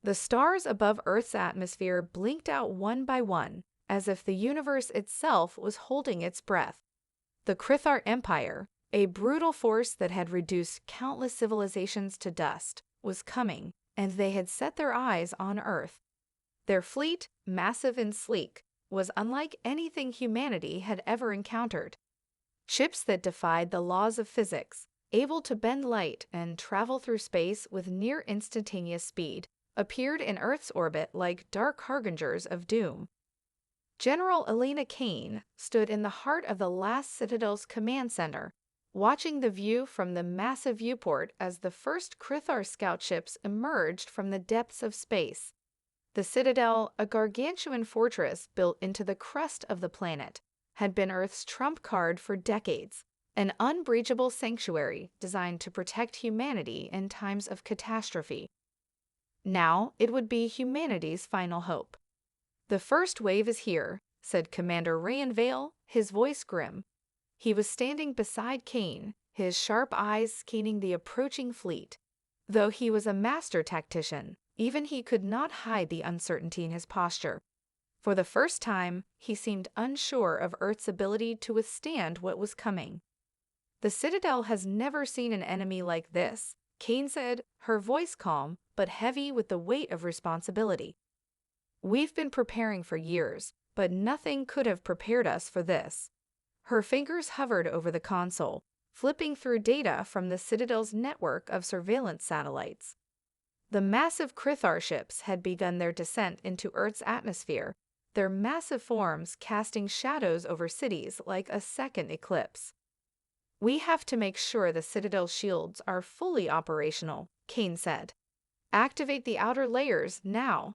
The stars above Earth's atmosphere blinked out one by one, as if the universe itself was holding its breath. The Krithar Empire, a brutal force that had reduced countless civilizations to dust, was coming, and they had set their eyes on Earth. Their fleet, massive and sleek, was unlike anything humanity had ever encountered. Ships that defied the laws of physics, able to bend light and travel through space with near instantaneous speed, appeared in Earth's orbit like dark harbingers of doom. General Elena Kane stood in the heart of the last Citadel's command center, watching the view from the massive viewport as the first Krithar scout ships emerged from the depths of space. The Citadel, a gargantuan fortress built into the crust of the planet, had been Earth's trump card for decades, an unbreachable sanctuary designed to protect humanity in times of catastrophe. Now it would be humanity's final hope. "The first wave is here," said Commander Rayan Vale, his voice grim. He was standing beside Kane, his sharp eyes scanning the approaching fleet. Though he was a master tactician, even he could not hide the uncertainty in his posture. For the first time, he seemed unsure of Earth's ability to withstand what was coming. "The Citadel has never seen an enemy like this," Kane said, her voice calm but heavy with the weight of responsibility. "We've been preparing for years, but nothing could have prepared us for this." Her fingers hovered over the console, flipping through data from the Citadel's network of surveillance satellites. The massive Krithar ships had begun their descent into Earth's atmosphere, their massive forms casting shadows over cities like a second eclipse. "We have to make sure the Citadel's shields are fully operational," Kane said. "Activate the outer layers now."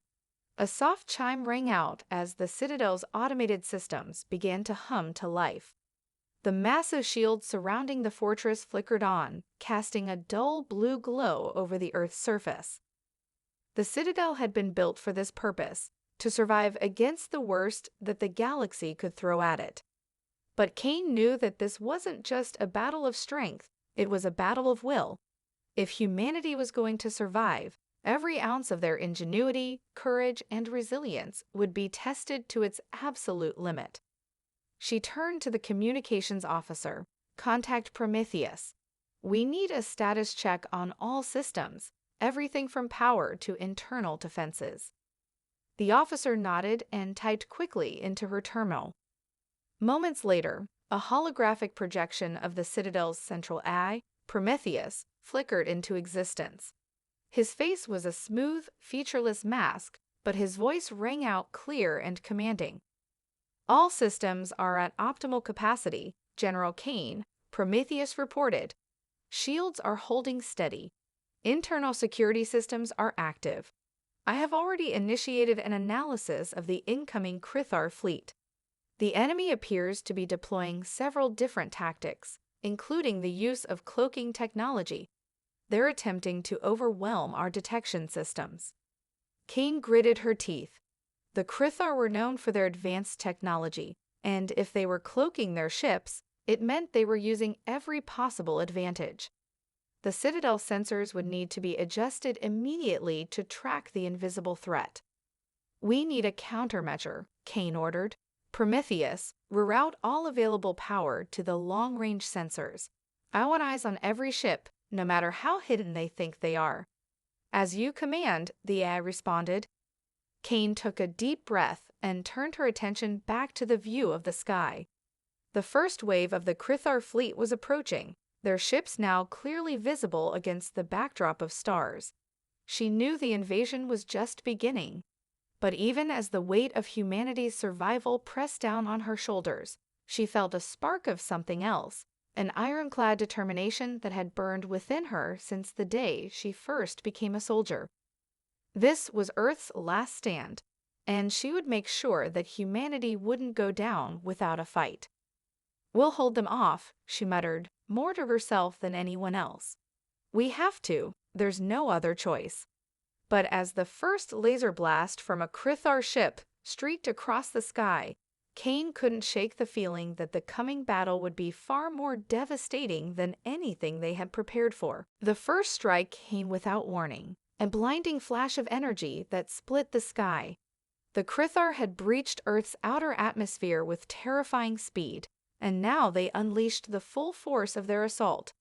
A soft chime rang out as the Citadel's automated systems began to hum to life. The massive shields surrounding the fortress flickered on, casting a dull blue glow over the Earth's surface. The Citadel had been built for this purpose, to survive against the worst that the galaxy could throw at it. But Kane knew that this wasn't just a battle of strength, it was a battle of will. If humanity was going to survive, every ounce of their ingenuity, courage, and resilience would be tested to its absolute limit. She turned to the communications officer. "Contact Prometheus. We need a status check on all systems, everything from power to internal defenses." The officer nodded and typed quickly into her terminal. Moments later, a holographic projection of the Citadel's central eye, Prometheus, flickered into existence. His face was a smooth, featureless mask, but his voice rang out clear and commanding. "All systems are at optimal capacity, General Kane," Prometheus reported. "Shields are holding steady. Internal security systems are active. I have already initiated an analysis of the incoming Krithar fleet. The enemy appears to be deploying several different tactics, including the use of cloaking technology. They're attempting to overwhelm our detection systems." Kane gritted her teeth. The Krithar were known for their advanced technology, and if they were cloaking their ships, it meant they were using every possible advantage. The Citadel sensors would need to be adjusted immediately to track the invisible threat. "We need a countermeasure," Kane ordered. "Prometheus, reroute all available power to the long-range sensors. I want eyes on every ship, no matter how hidden they think they are." "As you command," the AI responded. Kane took a deep breath and turned her attention back to the view of the sky. The first wave of the Krithar fleet was approaching, their ships now clearly visible against the backdrop of stars. She knew the invasion was just beginning. But even as the weight of humanity's survival pressed down on her shoulders, she felt a spark of something else, an ironclad determination that had burned within her since the day she first became a soldier. This was Earth's last stand, and she would make sure that humanity wouldn't go down without a fight. "We'll hold them off," she muttered, more to herself than anyone else. "We have to, there's no other choice." But as the first laser blast from a Krithar ship streaked across the sky, Kane couldn't shake the feeling that the coming battle would be far more devastating than anything they had prepared for. The first strike came without warning, a blinding flash of energy that split the sky. The Krithar had breached Earth's outer atmosphere with terrifying speed, and now they unleashed the full force of their assault.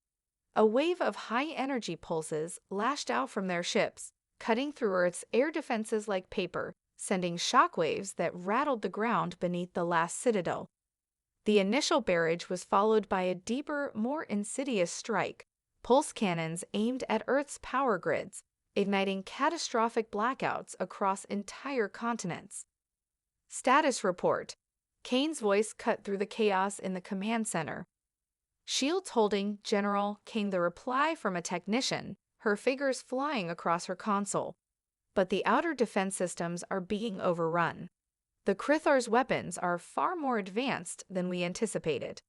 A wave of high-energy pulses lashed out from their ships, cutting through Earth's air defenses like paper, sending shockwaves that rattled the ground beneath the last citadel. The initial barrage was followed by a deeper, more insidious strike, pulse cannons aimed at Earth's power grids, igniting catastrophic blackouts across entire continents. Status report. Kane's voice cut through the chaos in the command center. Shields holding, General, came the reply from a technician, her fingers flying across her console. But the outer defense systems are being overrun. The Krithar's weapons are far more advanced than we anticipated.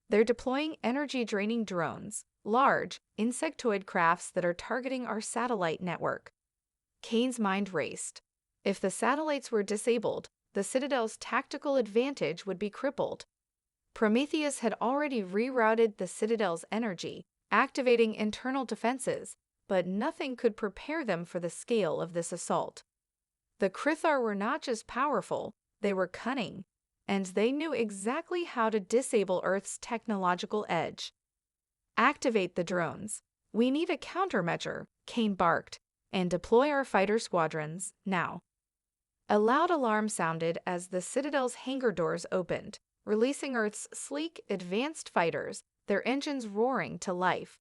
They're deploying energy-draining drones, large, insectoid crafts that are targeting our satellite network. Kane's mind raced. If the satellites were disabled, the Citadel's tactical advantage would be crippled. Prometheus had already rerouted the Citadel's energy, activating internal defenses, but nothing could prepare them for the scale of this assault. The Krithar were not just powerful, they were cunning, and they knew exactly how to disable Earth's technological edge. Activate the drones. We need a countermeasure, Kane barked, and deploy our fighter squadrons, now. A loud alarm sounded as the Citadel's hangar doors opened, releasing Earth's sleek, advanced fighters, their engines roaring to life.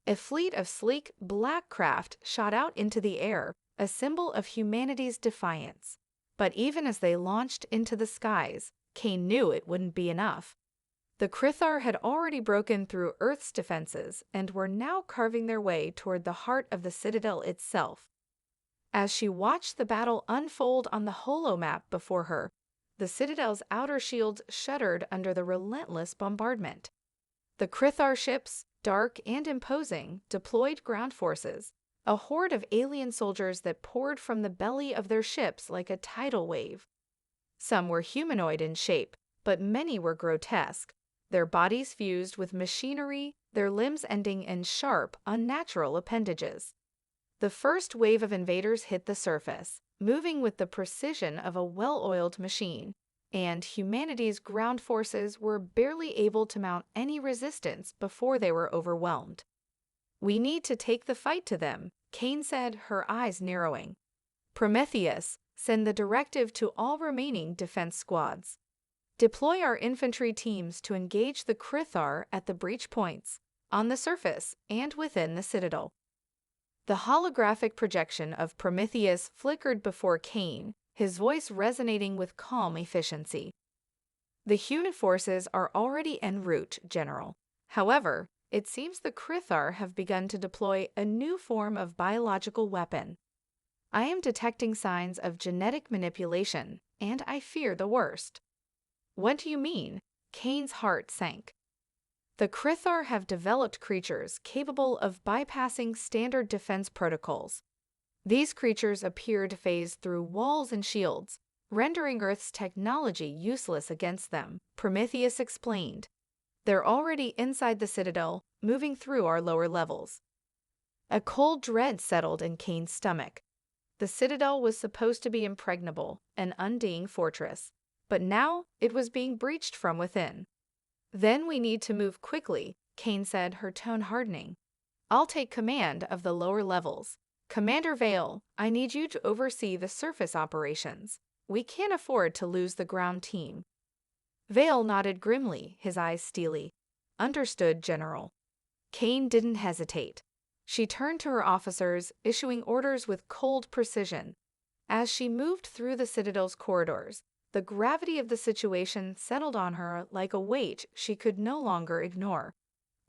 A fleet of sleek, black craft shot out into the air, a symbol of humanity's defiance. But even as they launched into the skies, Kane knew it wouldn't be enough. The Krithar had already broken through Earth's defenses and were now carving their way toward the heart of the Citadel itself. As she watched the battle unfold on the holomap before her, the Citadel's outer shields shuddered under the relentless bombardment. The Krithar ships, dark and imposing, deployed ground forces, a horde of alien soldiers that poured from the belly of their ships like a tidal wave. Some were humanoid in shape, but many were grotesque, their bodies fused with machinery, their limbs ending in sharp, unnatural appendages. The first wave of invaders hit the surface, moving with the precision of a well-oiled machine, and humanity's ground forces were barely able to mount any resistance before they were overwhelmed. "We need to take the fight to them," Kane said, her eyes narrowing. "Prometheus, send the directive to all remaining defense squads. Deploy our infantry teams to engage the Krithar at the breach points, on the surface, and within the Citadel." The holographic projection of Prometheus flickered before Kane, his voice resonating with calm efficiency. "The human forces are already en route, General. However, it seems the Krithar have begun to deploy a new form of biological weapon. I am detecting signs of genetic manipulation, and I fear the worst." "What do you mean?" Kane's heart sank. "The Krithar have developed creatures capable of bypassing standard defense protocols. These creatures appear to phase through walls and shields, rendering Earth's technology useless against them," Prometheus explained. "They're already inside the Citadel, moving through our lower levels." A cold dread settled in Kane's stomach. The Citadel was supposed to be impregnable, an undying fortress, but now it was being breached from within. "Then we need to move quickly," Kane said, her tone hardening. "I'll take command of the lower levels. Commander Vale, I need you to oversee the surface operations. We can't afford to lose the ground team." Vale nodded grimly, his eyes steely. "Understood, General." Kane didn't hesitate. She turned to her officers, issuing orders with cold precision. As she moved through the Citadel's corridors, the gravity of the situation settled on her like a weight she could no longer ignore.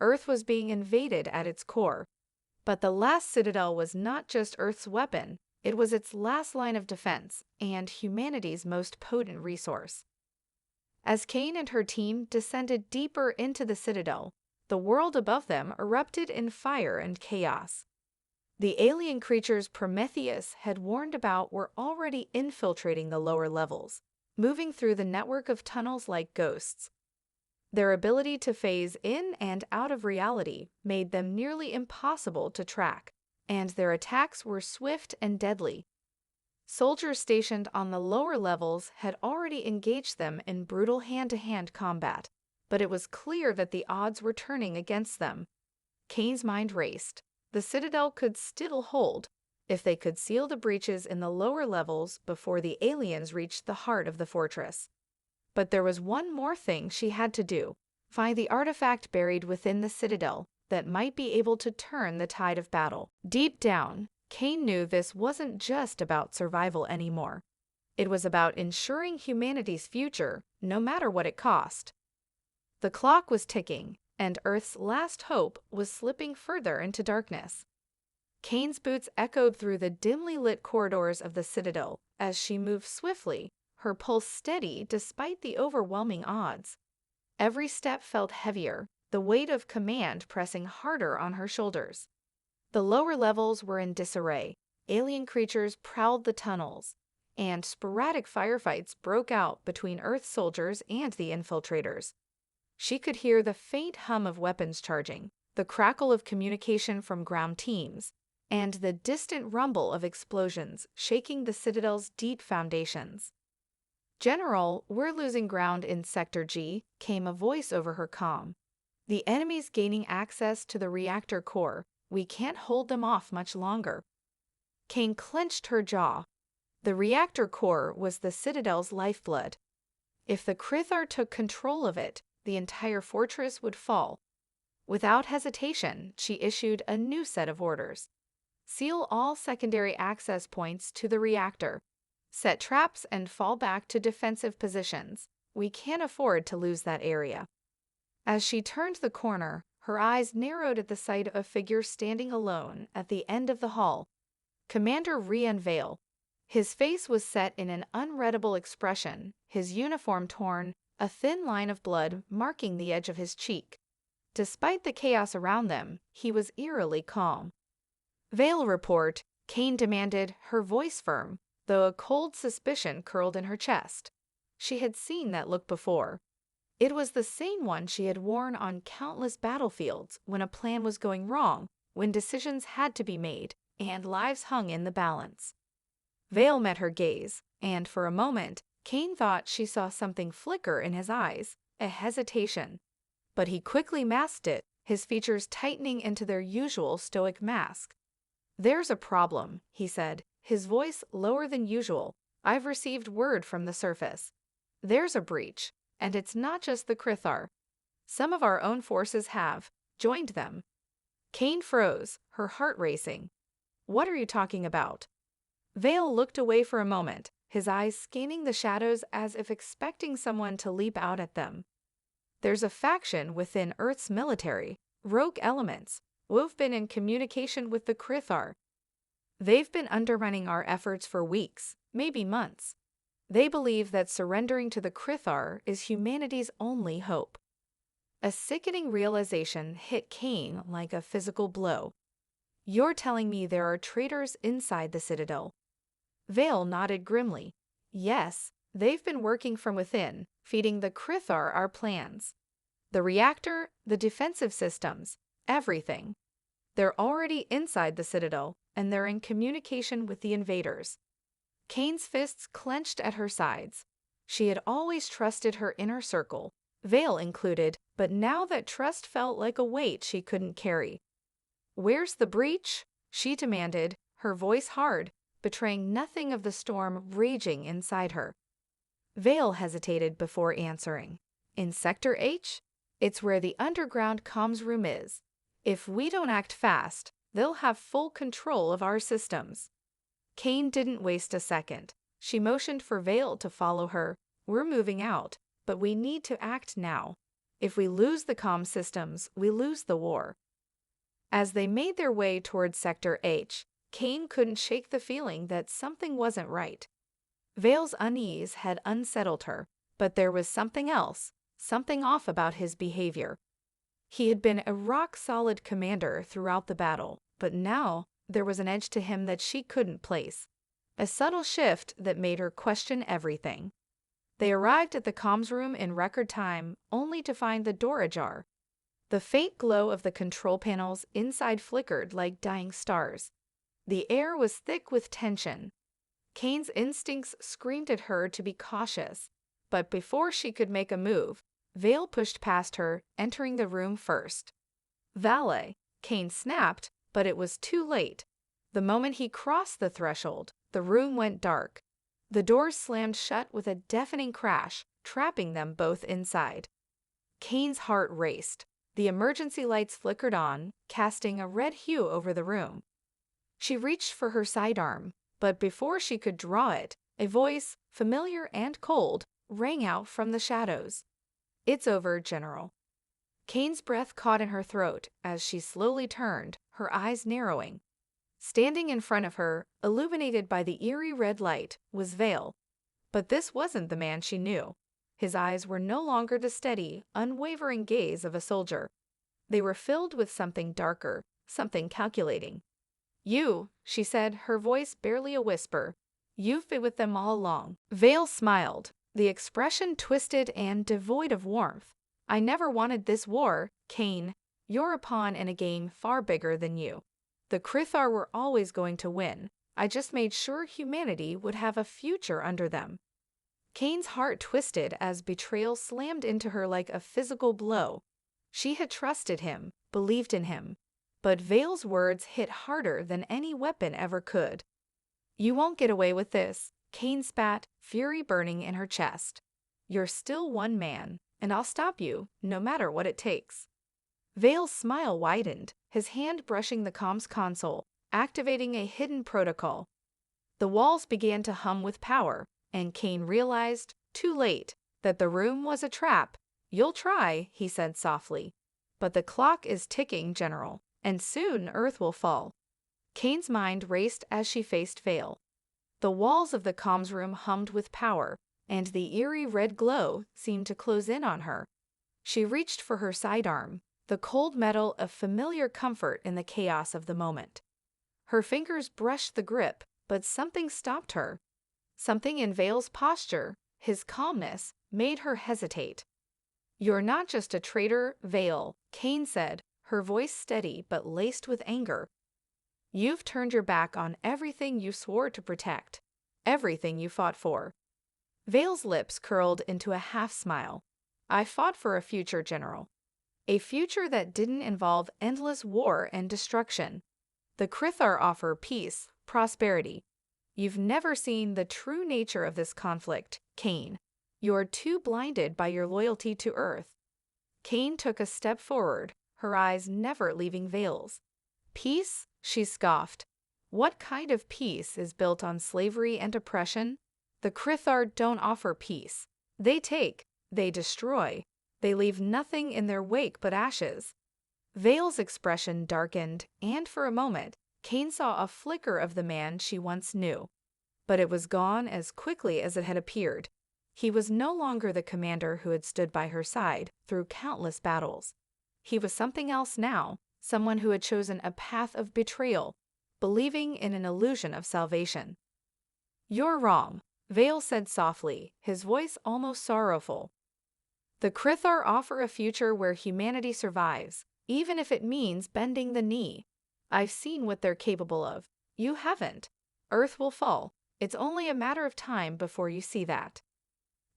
Earth was being invaded at its core. But the last Citadel was not just Earth's weapon, it was its last line of defense and humanity's most potent resource. As Kane and her team descended deeper into the Citadel, the world above them erupted in fire and chaos. The alien creatures Prometheus had warned about were already infiltrating the lower levels, moving through the network of tunnels like ghosts. Their ability to phase in and out of reality made them nearly impossible to track, and their attacks were swift and deadly. Soldiers stationed on the lower levels had already engaged them in brutal hand-to-hand combat, but it was clear that the odds were turning against them. Kane's mind raced. The Citadel could still hold, if they could seal the breaches in the lower levels before the aliens reached the heart of the fortress. But there was one more thing she had to do: find the artifact buried within the Citadel that might be able to turn the tide of battle. Deep down, Kane knew this wasn't just about survival anymore. It was about ensuring humanity's future, no matter what it cost. The clock was ticking, and Earth's last hope was slipping further into darkness. Kane's boots echoed through the dimly lit corridors of the Citadel as she moved swiftly, her pulse steady despite the overwhelming odds. Every step felt heavier, the weight of command pressing harder on her shoulders. The lower levels were in disarray. Alien creatures prowled the tunnels, and sporadic firefights broke out between Earth soldiers and the infiltrators. She could hear the faint hum of weapons charging, the crackle of communication from ground teams, and the distant rumble of explosions shaking the Citadel's deep foundations. "General, we're losing ground in Sector G," came a voice over her comm. "The enemy's gaining access to the reactor core. We can't hold them off much longer." Kane clenched her jaw. The reactor core was the Citadel's lifeblood. If the Krithar took control of it, the entire fortress would fall. Without hesitation, she issued a new set of orders. Seal all secondary access points to the reactor. Set traps and fall back to defensive positions. We can't afford to lose that area. As she turned the corner, her eyes narrowed at the sight of a figure standing alone at the end of the hall. Commander Rian Vale. His face was set in an unreadable expression, his uniform torn, a thin line of blood marking the edge of his cheek. Despite the chaos around them, he was eerily calm. "Vale, report," Kane demanded, her voice firm, though a cold suspicion curled in her chest. She had seen that look before. It was the same one she had worn on countless battlefields when a plan was going wrong, when decisions had to be made, and lives hung in the balance. Vale met her gaze, and for a moment, Kane thought she saw something flicker in his eyes, a hesitation. But he quickly masked it, his features tightening into their usual stoic mask. "There's a problem," he said, his voice lower than usual. "I've received word from the surface. There's a breach, and it's not just the Krithar. Some of our own forces have joined them." Kane froze, her heart racing. "What are you talking about?" Vale looked away for a moment, his eyes scanning the shadows as if expecting someone to leap out at them. "There's a faction within Earth's military, rogue elements, who've been in communication with the Krithar. They've been undermining our efforts for weeks, maybe months. They believe that surrendering to the Krithar is humanity's only hope." A sickening realization hit Kane like a physical blow. "You're telling me there are traitors inside the Citadel?" Vale nodded grimly. "Yes, they've been working from within, feeding the Krithar our plans. The reactor, the defensive systems, everything. They're already inside the Citadel, and they're in communication with the invaders." Kane's fists clenched at her sides. She had always trusted her inner circle, Vale included, but now that trust felt like a weight she couldn't carry. "Where's the breach?" she demanded, her voice hard, betraying nothing of the storm raging inside her. Vale hesitated before answering. "In Sector H? It's where the underground comms room is. If we don't act fast, they'll have full control of our systems." Kane didn't waste a second. She motioned for Vale to follow her. "We're moving out, but we need to act now. If we lose the comm systems, we lose the war." As they made their way towards Sector H, Kane couldn't shake the feeling that something wasn't right. Vale's unease had unsettled her, but there was something else, something off about his behavior. He had been a rock-solid commander throughout the battle, but now there was an edge to him that she couldn't place. A subtle shift that made her question everything. They arrived at the comms room in record time, only to find the door ajar. The faint glow of the control panels inside flickered like dying stars. The air was thick with tension. Kane's instincts screamed at her to be cautious, but before she could make a move, Vale pushed past her, entering the room first. "Valet," Kane snapped, but it was too late. The moment he crossed the threshold, the room went dark. The doors slammed shut with a deafening crash, trapping them both inside. Kane's heart raced. The emergency lights flickered on, casting a red hue over the room. She reached for her sidearm, but before she could draw it, a voice, familiar and cold, rang out from the shadows. "It's over, General." Kane's breath caught in her throat as she slowly turned, her eyes narrowing. Standing in front of her, illuminated by the eerie red light, was Vale. But this wasn't the man she knew. His eyes were no longer the steady, unwavering gaze of a soldier. They were filled with something darker, something calculating. "You," she said, her voice barely a whisper. "You've been with them all along." Vale smiled, the expression twisted and devoid of warmth. "I never wanted this war, Kane. You're a pawn in a game far bigger than you. The Krithar were always going to win. I just made sure humanity would have a future under them." Kane's heart twisted as betrayal slammed into her like a physical blow. She had trusted him, believed in him, but Vale's words hit harder than any weapon ever could. "You won't get away with this," Kane spat, fury burning in her chest. "You're still one man, and I'll stop you, no matter what it takes." Vale's smile widened, his hand brushing the comms console, activating a hidden protocol. The walls began to hum with power, and Kane realized, too late, that the room was a trap. "You'll try," he said softly. "But the clock is ticking, General, and soon Earth will fall." Kane's mind raced as she faced Vale. The walls of the comms room hummed with power, and the eerie red glow seemed to close in on her. She reached for her sidearm, the cold metal of familiar comfort in the chaos of the moment. Her fingers brushed the grip, but something stopped her. Something in Vale's posture, his calmness, made her hesitate. "You're not just a traitor, Vale," Kane said, her voice steady but laced with anger. "You've turned your back on everything you swore to protect, everything you fought for." Vale's lips curled into a half-smile. "I fought for a future, General. A future that didn't involve endless war and destruction. The Krithar offer peace, prosperity. You've never seen the true nature of this conflict, Kane. You're too blinded by your loyalty to Earth." Kane took a step forward, her eyes never leaving Vale's. "Peace?" she scoffed. "What kind of peace is built on slavery and oppression? The Krithar don't offer peace. They take, they destroy, they leave nothing in their wake but ashes." Vale's expression darkened, and for a moment, Kane saw a flicker of the man she once knew. But it was gone as quickly as it had appeared. He was no longer the commander who had stood by her side through countless battles. He was something else now, someone who had chosen a path of betrayal, believing in an illusion of salvation. "You're wrong," Vale said softly, his voice almost sorrowful. "The Krithar offer a future where humanity survives, even if it means bending the knee. I've seen what they're capable of. You haven't. Earth will fall. It's only a matter of time before you see that."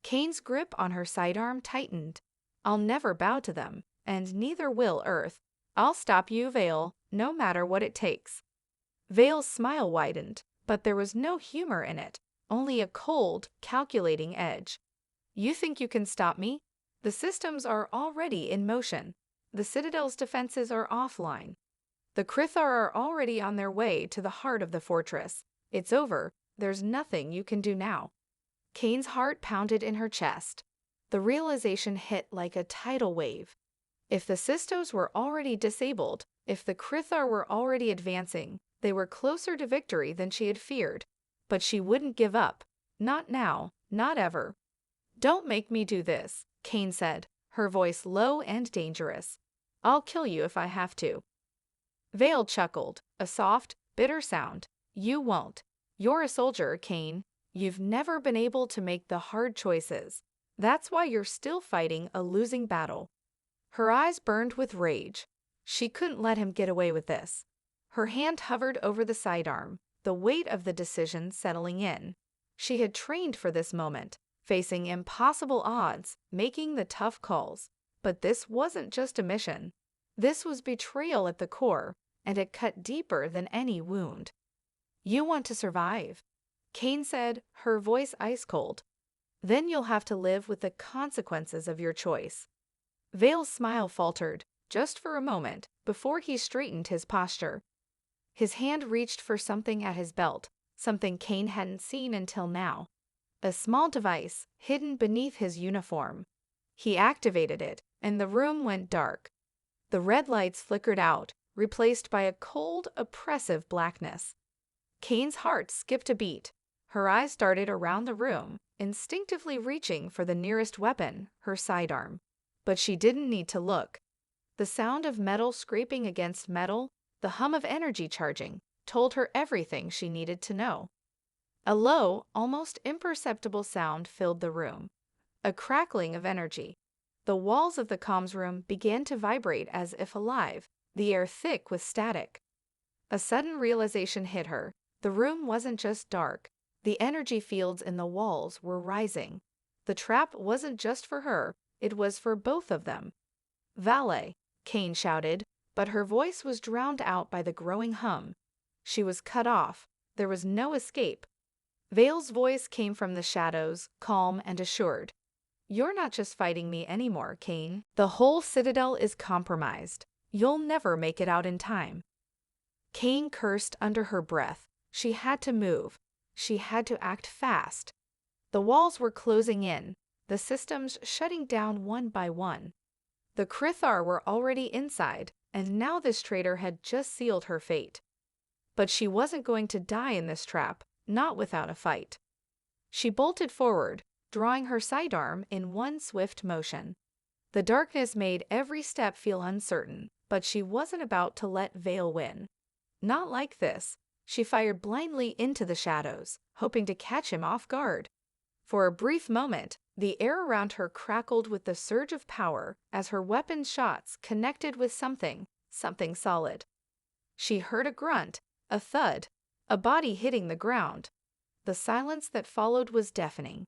Kane's grip on her sidearm tightened. "I'll never bow to them, and neither will Earth. I'll stop you, Vale, no matter what it takes." Vale's smile widened, but there was no humor in it, only a cold, calculating edge. "You think you can stop me? The systems are already in motion. The Citadel's defenses are offline. The Krithar are already on their way to the heart of the fortress. It's over. There's nothing you can do now." Kane's heart pounded in her chest. The realization hit like a tidal wave. If the Sistos were already disabled, if the Krithar were already advancing, they were closer to victory than she had feared. But she wouldn't give up. Not now, not ever. "Don't make me do this," Kane said, her voice low and dangerous. "I'll kill you if I have to." Vale chuckled, a soft, bitter sound. "You won't. You're a soldier, Kane. You've never been able to make the hard choices. That's why you're still fighting a losing battle." Her eyes burned with rage. She couldn't let him get away with this. Her hand hovered over the sidearm, the weight of the decision settling in. She had trained for this moment, facing impossible odds, making the tough calls. But this wasn't just a mission. This was betrayal at the core, and it cut deeper than any wound. "You want to survive," Kane said, her voice ice cold. "Then you'll have to live with the consequences of your choice." Vale's smile faltered, just for a moment, before he straightened his posture. His hand reached for something at his belt, something Kane hadn't seen until now. A small device hidden beneath his uniform. He activated it, and the room went dark. The red lights flickered out, replaced by a cold, oppressive blackness. Kane's heart skipped a beat. Her eyes darted around the room, instinctively reaching for the nearest weapon, her sidearm. But she didn't need to look. The sound of metal scraping against metal, the hum of energy charging, told her everything she needed to know. A low, almost imperceptible sound filled the room. A crackling of energy. The walls of the comms room began to vibrate as if alive, the air thick with static. A sudden realization hit her. The room wasn't just dark. The energy fields in the walls were rising. The trap wasn't just for her, it was for both of them. "Valet," Kane shouted, but her voice was drowned out by the growing hum. She was cut off. There was no escape. Vale's voice came from the shadows, calm and assured. "You're not just fighting me anymore, Kane. The whole Citadel is compromised. You'll never make it out in time." Kane cursed under her breath. She had to move. She had to act fast. The walls were closing in, the systems shutting down one by one. The Krithar were already inside, and now this traitor had just sealed her fate. But she wasn't going to die in this trap, not without a fight. She bolted forward, drawing her sidearm in one swift motion. The darkness made every step feel uncertain, but she wasn't about to let Vale win. Not like this. She fired blindly into the shadows, hoping to catch him off guard. For a brief moment, the air around her crackled with the surge of power as her weapon's shots connected with something solid. She heard a grunt, a thud, a body hitting the ground. The silence that followed was deafening.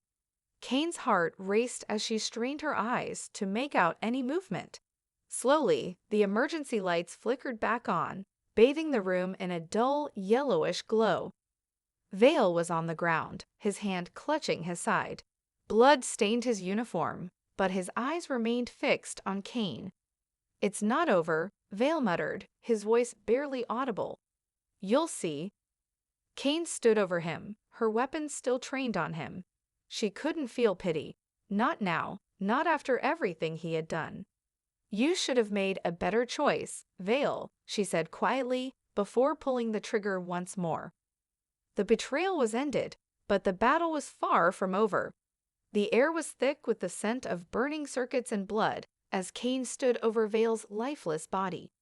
Kane's heart raced as she strained her eyes to make out any movement. Slowly, the emergency lights flickered back on, bathing the room in a dull, yellowish glow. Vale was on the ground, his hand clutching his side. Blood stained his uniform, but his eyes remained fixed on Kane. "It's not over," Vale muttered, his voice barely audible. "You'll see." Kane stood over him, her weapon still trained on him. She couldn't feel pity. Not now, not after everything he had done. "You should have made a better choice, Vale," she said quietly, before pulling the trigger once more. The betrayal was ended, but the battle was far from over. The air was thick with the scent of burning circuits and blood as Kane stood over Vale's lifeless body.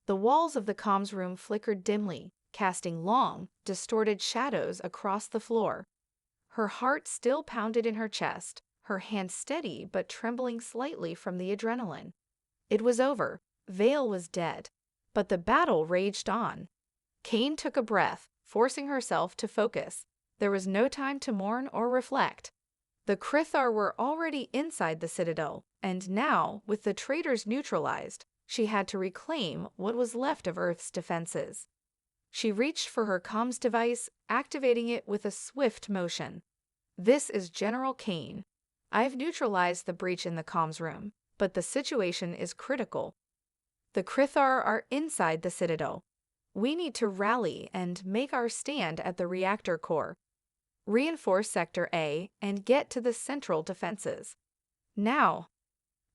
The walls of the comms room flickered dimly, casting long, distorted shadows across the floor. Her heart still pounded in her chest, her hand steady but trembling slightly from the adrenaline. It was over. Vale was dead. But the battle raged on. Kane took a breath, forcing herself to focus. There was no time to mourn or reflect. The Krithar were already inside the Citadel, and now, with the traitors neutralized, she had to reclaim what was left of Earth's defenses. She reached for her comms device, activating it with a swift motion. "This is General Kane. I've neutralized the breach in the comms room, but the situation is critical. The Krithar are inside the Citadel. We need to rally and make our stand at the reactor core. Reinforce Sector A and get to the central defenses. Now."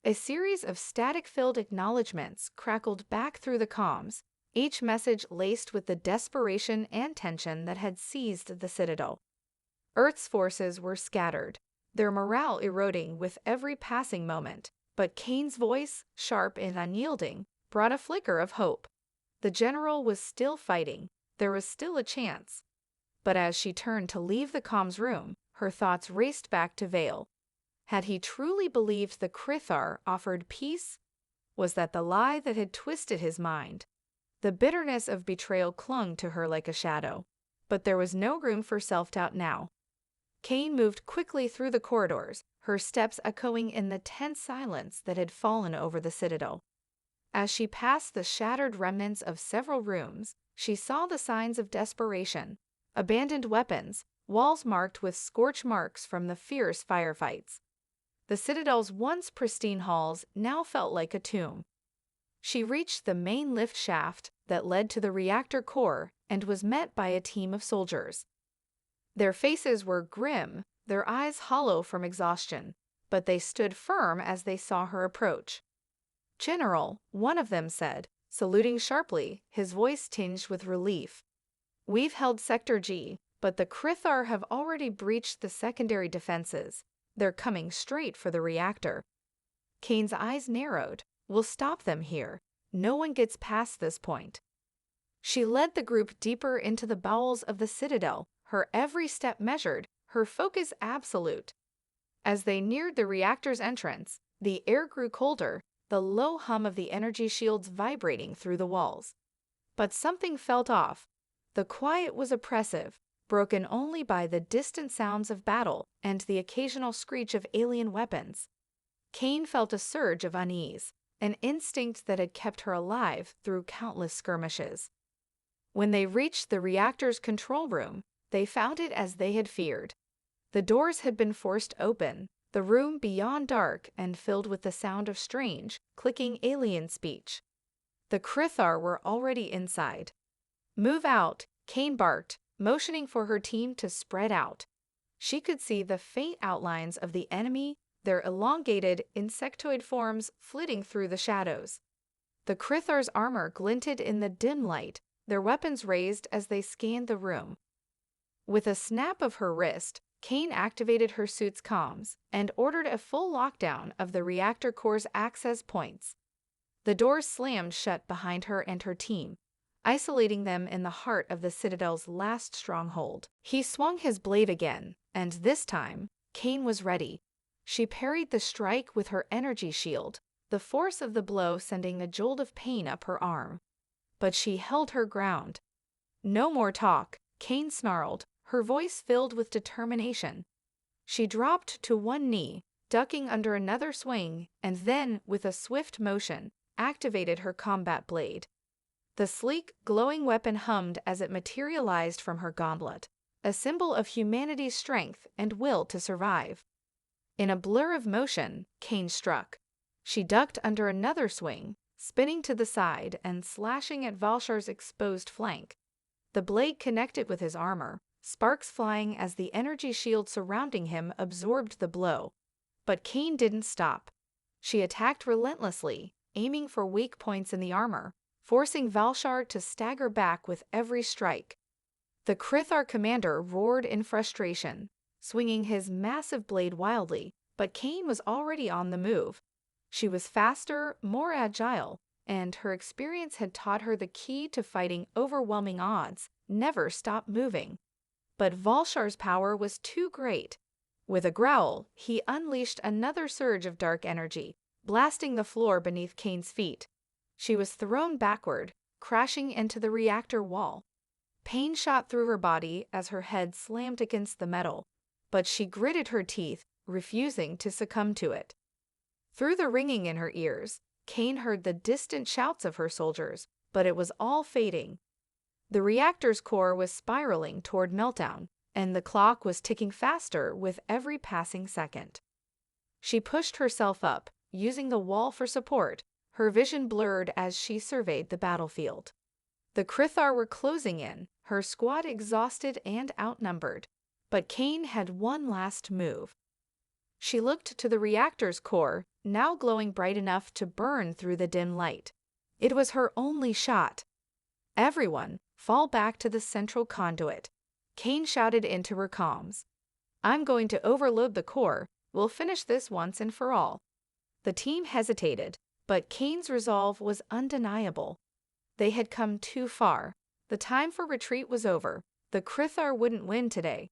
A series of static-filled acknowledgments crackled back through the comms, each message laced with the desperation and tension that had seized the Citadel. Earth's forces were scattered, their morale eroding with every passing moment, but Kane's voice, sharp and unyielding, brought a flicker of hope. The general was still fighting. There was still a chance. But as she turned to leave the comms room, her thoughts raced back to Vale. Had he truly believed the Krithar offered peace? was that the lie that had twisted his mind. The bitterness of betrayal clung to her like a shadow. But there was no room for self-doubt now. Kane moved quickly through the corridors, her steps echoing in the tense silence that had fallen over the Citadel. As she passed the shattered remnants of several rooms, she saw the signs of desperation: abandoned weapons, walls marked with scorch marks from the fierce firefights. The Citadel's once pristine halls now felt like a tomb. She reached the main lift shaft that led to the reactor core and was met by a team of soldiers. Their faces were grim, their eyes hollow from exhaustion, but they stood firm as they saw her approach. "General," one of them said, saluting sharply, his voice tinged with relief. "We've held Sector G, but the Krithar have already breached the secondary defenses. They're coming straight for the reactor." Kane's eyes narrowed. "We'll stop them here. No one gets past this point." She led the group deeper into the bowels of the Citadel, her every step measured, her focus absolute. As they neared the reactor's entrance, the air grew colder, the low hum of the energy shields vibrating through the walls. But something felt off. The quiet was oppressive, broken only by the distant sounds of battle and the occasional screech of alien weapons. Kane felt a surge of unease, an instinct that had kept her alive through countless skirmishes. When they reached the reactor's control room, they found it as they had feared. The doors had been forced open, the room beyond dark and filled with the sound of strange, clicking alien speech. The Krithar were already inside. "Move out," Kane barked, motioning for her team to spread out. She could see the faint outlines of the enemy, their elongated, insectoid forms flitting through the shadows. The Krithar's armor glinted in the dim light, their weapons raised as they scanned the room. With a snap of her wrist, Kane activated her suit's comms and ordered a full lockdown of the reactor core's access points. The doors slammed shut behind her and her team, isolating them in the heart of the Citadel's last stronghold. He swung his blade again, and this time, Kane was ready. She parried the strike with her energy shield, the force of the blow sending a jolt of pain up her arm. But she held her ground. "No more talk," Kane snarled, her voice filled with determination. She dropped to one knee, ducking under another swing, and then, with a swift motion, activated her combat blade. The sleek, glowing weapon hummed as it materialized from her gauntlet, a symbol of humanity's strength and will to survive. In a blur of motion, Kane struck. She ducked under another swing, spinning to the side and slashing at Valshar's exposed flank. The blade connected with his armor, sparks flying as the energy shield surrounding him absorbed the blow. But Kane didn't stop. She attacked relentlessly, aiming for weak points in the armor, forcing Valshar to stagger back with every strike. The Krithar commander roared in frustration, swinging his massive blade wildly, but Kane was already on the move. She was faster, more agile, and her experience had taught her the key to fighting overwhelming odds: never stop moving. But Valshar's power was too great. With a growl, he unleashed another surge of dark energy, blasting the floor beneath Kane's feet. She was thrown backward, crashing into the reactor wall. Pain shot through her body as her head slammed against the metal, but she gritted her teeth, refusing to succumb to it. Through the ringing in her ears, Kane heard the distant shouts of her soldiers, but it was all fading. The reactor's core was spiraling toward meltdown, and the clock was ticking faster with every passing second. She pushed herself up, using the wall for support, her vision blurred as she surveyed the battlefield. The Krithar were closing in, her squad exhausted and outnumbered, but Kane had one last move. She looked to the reactor's core, now glowing bright enough to burn through the dim light. It was her only shot. "Everyone, fall back to the central conduit," Kane shouted into her comms. "I'm going to overload the core. We'll finish this once and for all." The team hesitated, but Kane's resolve was undeniable. They had come too far. The time for retreat was over. The Krithar wouldn't win today.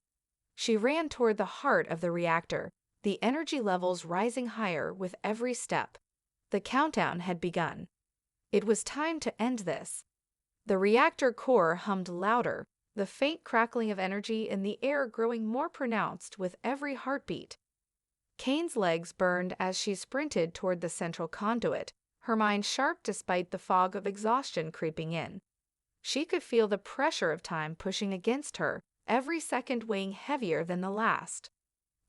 She ran toward the heart of the reactor, the energy levels rising higher with every step. The countdown had begun. It was time to end this. The reactor core hummed louder, the faint crackling of energy in the air growing more pronounced with every heartbeat. Kane's legs burned as she sprinted toward the central conduit, her mind sharp despite the fog of exhaustion creeping in. She could feel the pressure of time pushing against her, every second weighing heavier than the last.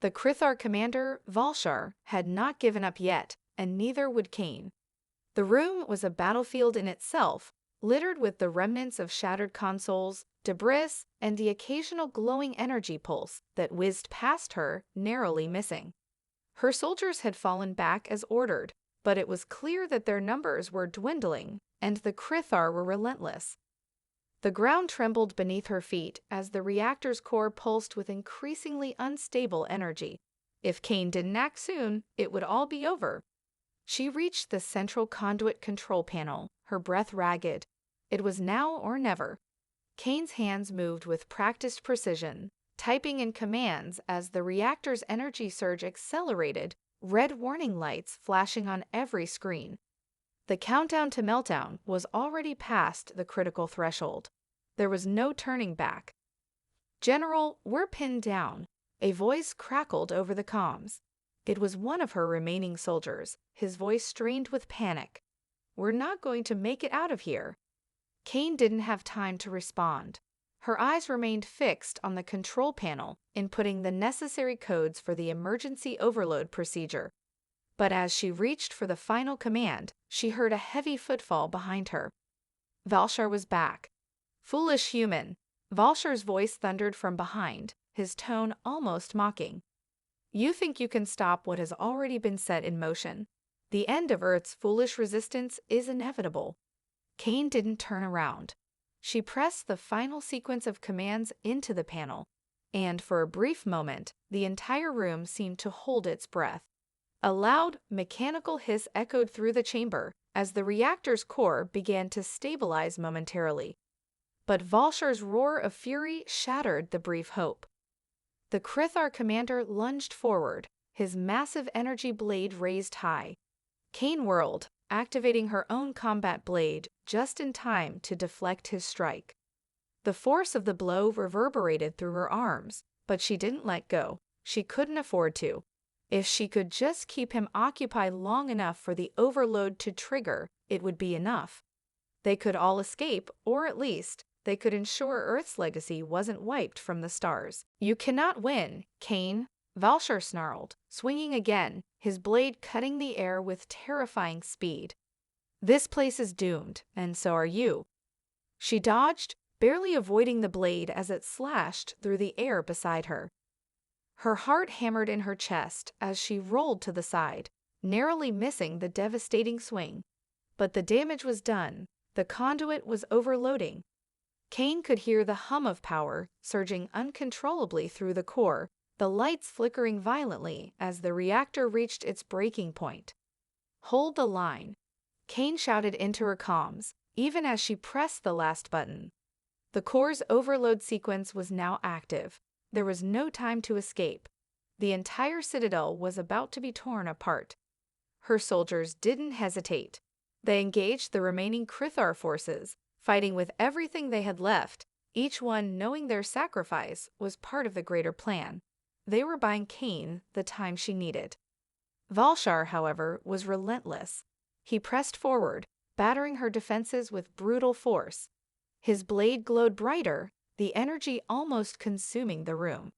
The Krithar commander, Valshar, had not given up yet, and neither would Kane. The room was a battlefield in itself, littered with the remnants of shattered consoles, debris, and the occasional glowing energy pulse that whizzed past her, narrowly missing. Her soldiers had fallen back as ordered, but it was clear that their numbers were dwindling, and the Krithar were relentless. The ground trembled beneath her feet as the reactor's core pulsed with increasingly unstable energy. If Kane didn't act soon, it would all be over. She reached the central conduit control panel, her breath ragged. It was now or never. Kane's hands moved with practiced precision, typing in commands as the reactor's energy surge accelerated, red warning lights flashing on every screen. The countdown to meltdown was already past the critical threshold. There was no turning back. "General, we're pinned down," a voice crackled over the comms. It was one of her remaining soldiers, his voice strained with panic. "We're not going to make it out of here." Kane didn't have time to respond. Her eyes remained fixed on the control panel, inputting the necessary codes for the emergency overload procedure. But as she reached for the final command, she heard a heavy footfall behind her. Valshar was back. "Foolish human," Valshar's voice thundered from behind, his tone almost mocking. "You think you can stop what has already been set in motion. The end of Earth's foolish resistance is inevitable." Kane didn't turn around. She pressed the final sequence of commands into the panel, and for a brief moment, the entire room seemed to hold its breath. A loud, mechanical hiss echoed through the chamber as the reactor's core began to stabilize momentarily. But Valshar's roar of fury shattered the brief hope. The Krithar commander lunged forward, his massive energy blade raised high. Kane whirled, activating her own combat blade just in time to deflect his strike. The force of the blow reverberated through her arms, but she didn't let go. She couldn't afford to. If she could just keep him occupied long enough for the overload to trigger, it would be enough. They could all escape, or at least, they could ensure Earth's legacy wasn't wiped from the stars. "You cannot win, Kane," Valshar snarled, swinging again, his blade cutting the air with terrifying speed. "This place is doomed, and so are you." She dodged, barely avoiding the blade as it slashed through the air beside her. Her heart hammered in her chest as she rolled to the side, narrowly missing the devastating swing. But the damage was done. The conduit was overloading. Kane could hear the hum of power surging uncontrollably through the core, the lights flickering violently as the reactor reached its breaking point. "Hold the line," Kane shouted into her comms, even as she pressed the last button. The core's overload sequence was now active. There was no time to escape. The entire Citadel was about to be torn apart. Her soldiers didn't hesitate. They engaged the remaining Krithar forces, fighting with everything they had left, each one knowing their sacrifice was part of the greater plan. They were buying Kane the time she needed. Valshar, however, was relentless. He pressed forward, battering her defenses with brutal force. His blade glowed brighter, the energy almost consuming the room.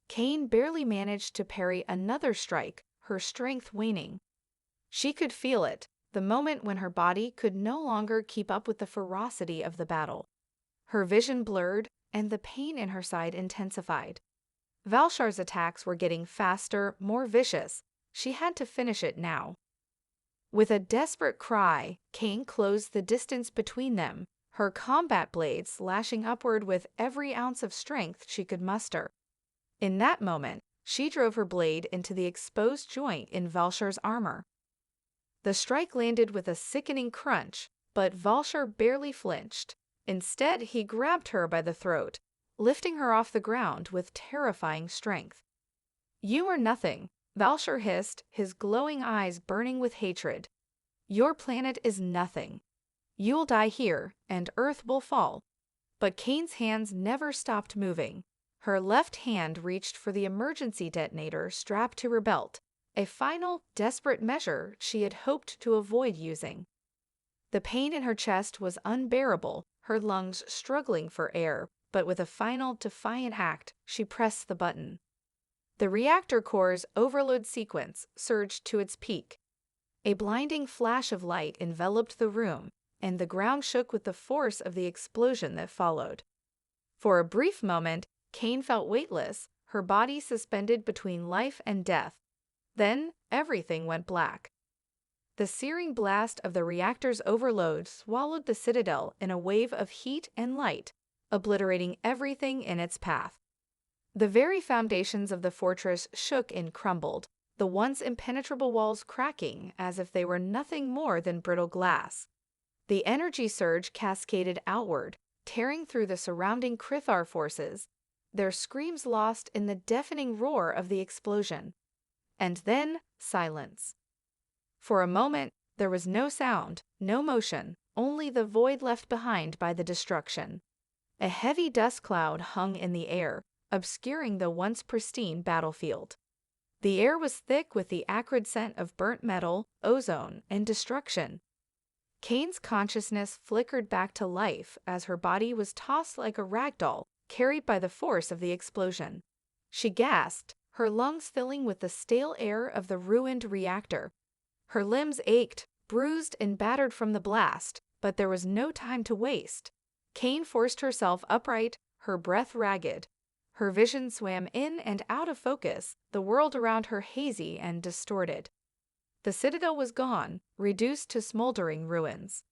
Kane barely managed to parry another strike, her strength waning. She could feel it, the moment when her body could no longer keep up with the ferocity of the battle. Her vision blurred, and the pain in her side intensified. Valshar's attacks were getting faster, more vicious. She had to finish it now. With a desperate cry, Kane closed the distance between them, her combat blade slashing upward with every ounce of strength she could muster. In that moment, she drove her blade into the exposed joint in Valshar's armor. The strike landed with a sickening crunch, but Valshar barely flinched. Instead, he grabbed her by the throat, lifting her off the ground with terrifying strength. "You are nothing," Valshar hissed, his glowing eyes burning with hatred. Your planet is nothing. You'll die here, and Earth will fall. But Kane's hands never stopped moving. Her left hand reached for the emergency detonator strapped to her belt, a final, desperate measure she had hoped to avoid using. The pain in her chest was unbearable, her lungs struggling for air, but with a final, defiant act, she pressed the button. The reactor core's overload sequence surged to its peak. A blinding flash of light enveloped the room, and the ground shook with the force of the explosion that followed. For a brief moment, Kane felt weightless, her body suspended between life and death. Then, everything went black. The searing blast of the reactor's overload swallowed the Citadel in a wave of heat and light, obliterating everything in its path. The very foundations of the fortress shook and crumbled, the once impenetrable walls cracking as if they were nothing more than brittle glass. The energy surge cascaded outward, tearing through the surrounding Krithar forces, their screams lost in the deafening roar of the explosion. And then, silence. For a moment, there was no sound, no motion, only the void left behind by the destruction. A heavy dust cloud hung in the air, obscuring the once pristine battlefield. The air was thick with the acrid scent of burnt metal, ozone, and destruction. Kane's consciousness flickered back to life as her body was tossed like a rag doll, carried by the force of the explosion. She gasped, her lungs filling with the stale air of the ruined reactor. Her limbs ached, bruised and battered from the blast, but there was no time to waste. Kane forced herself upright, her breath ragged. Her vision swam in and out of focus, the world around her hazy and distorted. The Citadel was gone, reduced to smoldering ruins.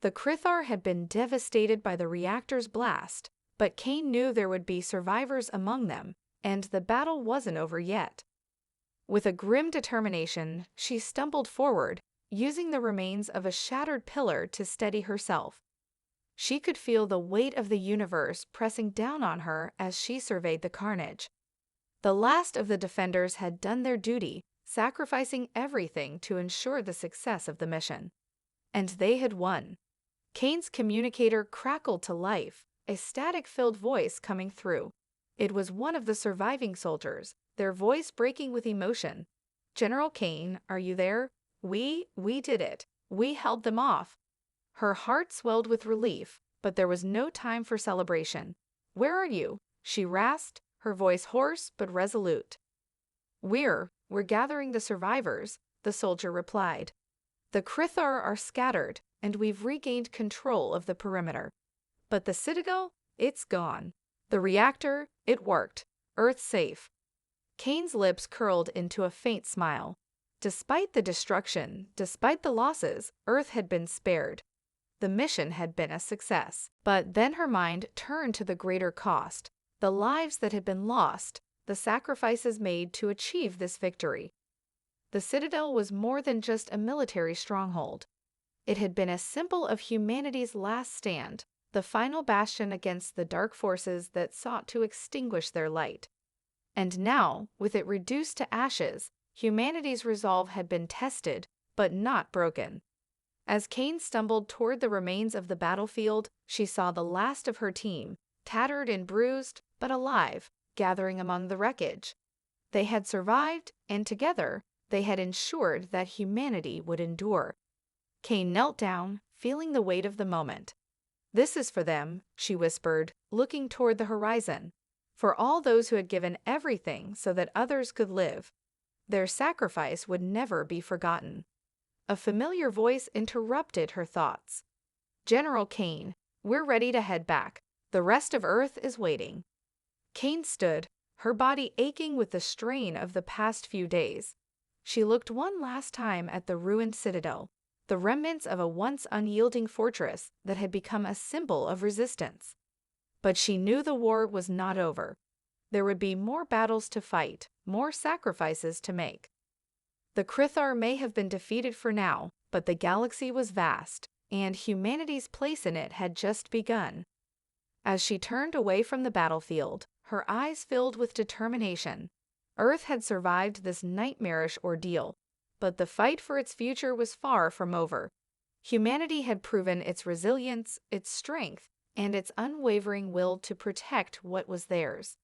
The Krithar had been devastated by the reactor's blast, but Kane knew there would be survivors among them, and the battle wasn't over yet. With a grim determination, she stumbled forward, using the remains of a shattered pillar to steady herself. She could feel the weight of the universe pressing down on her as she surveyed the carnage. The last of the defenders had done their duty, sacrificing everything to ensure the success of the mission. And they had won. Kane's communicator crackled to life, a static-filled voice coming through. It was one of the surviving soldiers, their voice breaking with emotion. "General Kane, are you there? We did it. We held them off." Her heart swelled with relief, but there was no time for celebration. "Where are you?" she rasped, her voice hoarse but resolute. We're gathering the survivors," the soldier replied. "The Krithar are scattered, and we've regained control of the perimeter. But the Citadel, it's gone. The reactor, it worked. Earth's safe." Kane's lips curled into a faint smile. Despite the destruction, despite the losses, Earth had been spared. The mission had been a success. But then her mind turned to the greater cost, the lives that had been lost, the sacrifices made to achieve this victory. The Citadel was more than just a military stronghold. It had been a symbol of humanity's last stand, the final bastion against the dark forces that sought to extinguish their light. And now, with it reduced to ashes, humanity's resolve had been tested, but not broken. As Kane stumbled toward the remains of the battlefield, she saw the last of her team, tattered and bruised, but alive, gathering among the wreckage. They had survived, and together, they had ensured that humanity would endure. Kane knelt down, feeling the weight of the moment. "This is for them," she whispered, looking toward the horizon. "For all those who had given everything so that others could live. Their sacrifice would never be forgotten." A familiar voice interrupted her thoughts. "General Kane, we're ready to head back. The rest of Earth is waiting." Kane stood, her body aching with the strain of the past few days. She looked one last time at the ruined Citadel, the remnants of a once unyielding fortress that had become a symbol of resistance. But she knew the war was not over. There would be more battles to fight, more sacrifices to make. The Krithar may have been defeated for now, but the galaxy was vast, and humanity's place in it had just begun. As she turned away from the battlefield, her eyes filled with determination. Earth had survived this nightmarish ordeal. But the fight for its future was far from over. Humanity had proven its resilience, its strength, and its unwavering will to protect what was theirs.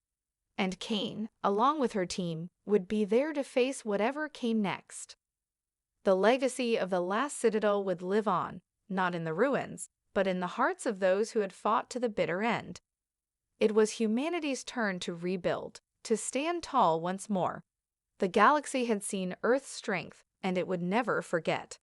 And Kane, along with her team, would be there to face whatever came next. The legacy of the last Citadel would live on, not in the ruins, but in the hearts of those who had fought to the bitter end. It was humanity's turn to rebuild, to stand tall once more. The galaxy had seen Earth's strength, and it would never forget.